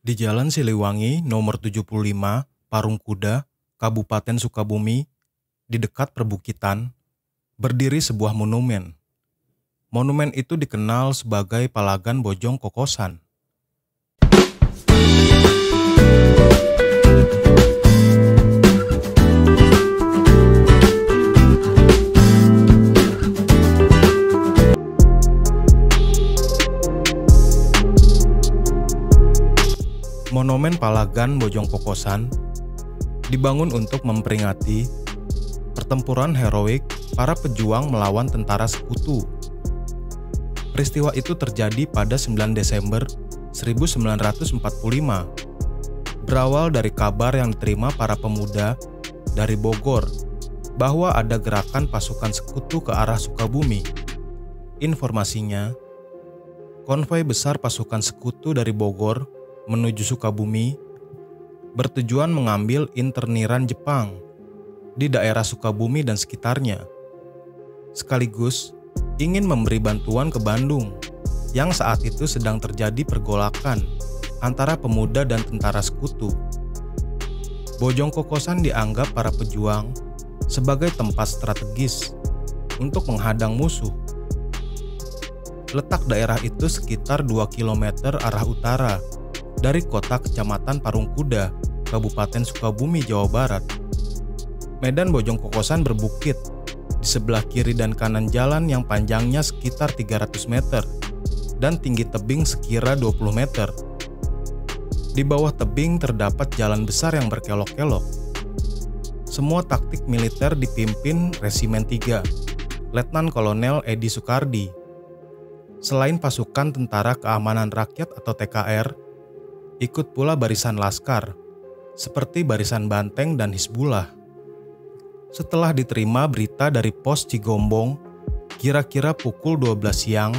Di Jalan Siliwangi nomor 75, Parungkuda, Kabupaten Sukabumi, di dekat perbukitan, berdiri sebuah monumen. Monumen itu dikenal sebagai Palagan Bojong Kokosan. Monumen Palagan Bojong Kokosan dibangun untuk memperingati pertempuran heroik para pejuang melawan tentara sekutu. Peristiwa itu terjadi pada 9 Desember 1945. Berawal dari kabar yang diterima para pemuda dari Bogor bahwa ada gerakan pasukan sekutu ke arah Sukabumi. Informasinya, konvoi besar pasukan sekutu dari Bogor menuju Sukabumi bertujuan mengambil interniran Jepang di daerah Sukabumi dan sekitarnya, sekaligus ingin memberi bantuan ke Bandung yang saat itu sedang terjadi pergolakan antara pemuda dan tentara sekutu. Bojong Kokosan dianggap para pejuang sebagai tempat strategis untuk menghadang musuh. Letak daerah itu sekitar 2 km arah utara dari kota kecamatan Parungkuda, Kabupaten Sukabumi, Jawa Barat. Medan Bojong Kokosan berbukit di sebelah kiri dan kanan jalan yang panjangnya sekitar 300 meter dan tinggi tebing sekira 20 meter. Di bawah tebing terdapat jalan besar yang berkelok-kelok. Semua taktik militer dipimpin Resimen 3, Letnan Kolonel Edi Sukardi. Selain pasukan Tentara Keamanan Rakyat atau TKR, ikut pula barisan laskar, seperti Barisan Banteng dan Hizbullah. Setelah diterima berita dari pos Cigombong, kira-kira pukul 12 siang,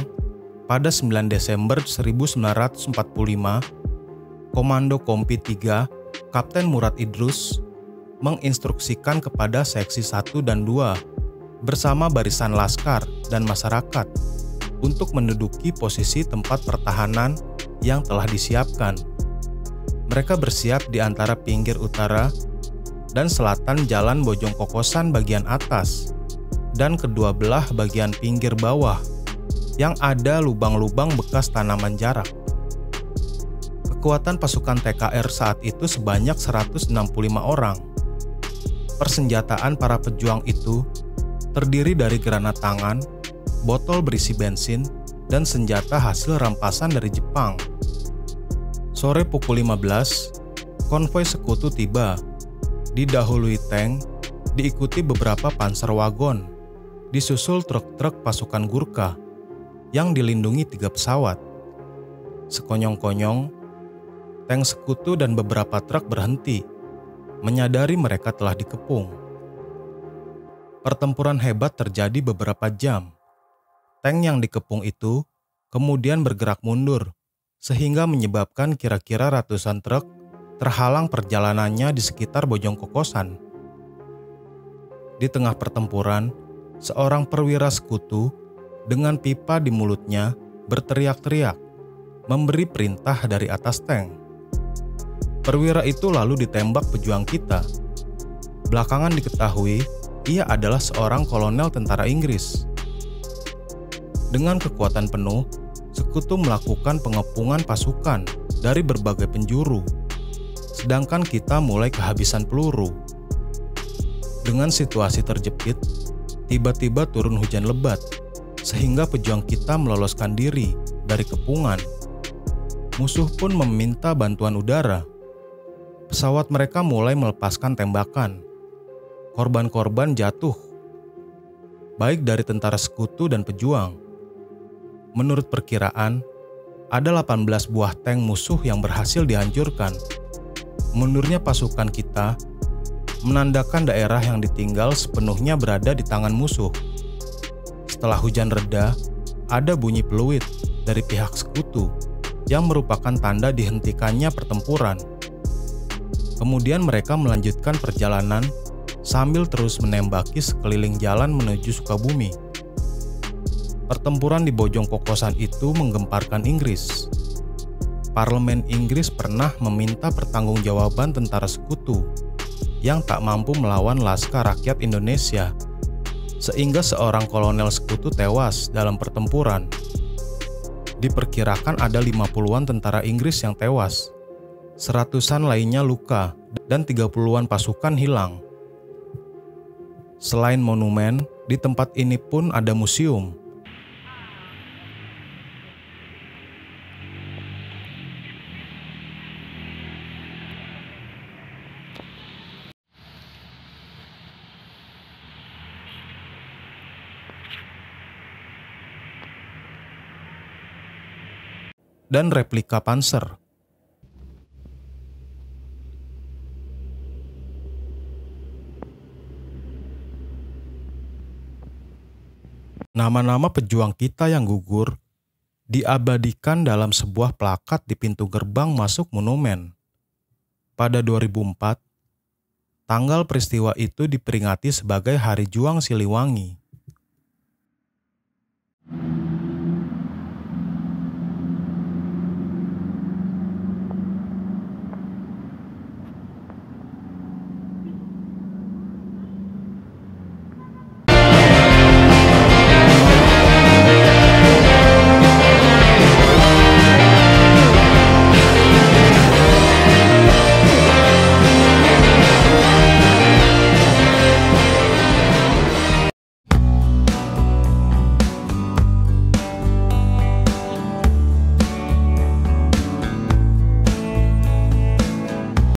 pada 9 Desember 1945, Komando Kompi 3, Kapten Murad Idrus, menginstruksikan kepada Seksi 1 dan 2, bersama barisan laskar dan masyarakat, untuk menduduki posisi tempat pertahanan yang telah disiapkan. Mereka bersiap di antara pinggir utara dan selatan Jalan Bojong Kokosan bagian atas dan kedua belah bagian pinggir bawah yang ada lubang-lubang bekas tanaman jarak. Kekuatan pasukan TKR saat itu sebanyak 165 orang. Persenjataan para pejuang itu terdiri dari granat tangan, botol berisi bensin, dan senjata hasil rampasan dari Jepang. Sore pukul 15, konvoi sekutu tiba, didahului tank, diikuti beberapa panser wagon, disusul truk-truk pasukan Gurkha yang dilindungi 3 pesawat. Sekonyong-konyong, tank sekutu dan beberapa truk berhenti, menyadari mereka telah dikepung. Pertempuran hebat terjadi beberapa jam. Tank yang dikepung itu kemudian bergerak mundur, sehingga menyebabkan kira-kira ratusan truk terhalang perjalanannya di sekitar Bojong Kokosan. Di tengah pertempuran, seorang perwira sekutu dengan pipa di mulutnya berteriak-teriak, memberi perintah dari atas tank. Perwira itu lalu ditembak pejuang kita. Belakangan diketahui ia adalah seorang kolonel tentara Inggris. Dengan kekuatan penuh, sekutu melakukan pengepungan pasukan dari berbagai penjuru, sedangkan kita mulai kehabisan peluru. Dengan situasi terjepit, tiba-tiba turun hujan lebat, sehingga pejuang kita meloloskan diri dari kepungan. Musuh pun meminta bantuan udara. Pesawat mereka mulai melepaskan tembakan. Korban-korban jatuh, baik dari tentara sekutu dan pejuang. Menurut perkiraan, ada 18 buah tank musuh yang berhasil dihancurkan. Mundurnya pasukan kita menandakan daerah yang ditinggal sepenuhnya berada di tangan musuh. Setelah hujan reda, ada bunyi peluit dari pihak sekutu yang merupakan tanda dihentikannya pertempuran. Kemudian mereka melanjutkan perjalanan sambil terus menembaki sekeliling jalan menuju Sukabumi. Pertempuran di Bojong Kokosan itu menggemparkan Inggris. Parlemen Inggris pernah meminta pertanggungjawaban tentara sekutu yang tak mampu melawan Laskar Rakyat Indonesia, sehingga seorang kolonel sekutu tewas dalam pertempuran. Diperkirakan ada 50-an tentara Inggris yang tewas, 100-an lainnya luka, dan 30-an pasukan hilang. Selain monumen, di tempat ini pun ada museum. Dan replika panser. Nama-nama pejuang kita yang gugur diabadikan dalam sebuah plakat di pintu gerbang masuk monumen. Pada 2004, tanggal peristiwa itu diperingati sebagai Hari Juang Siliwangi.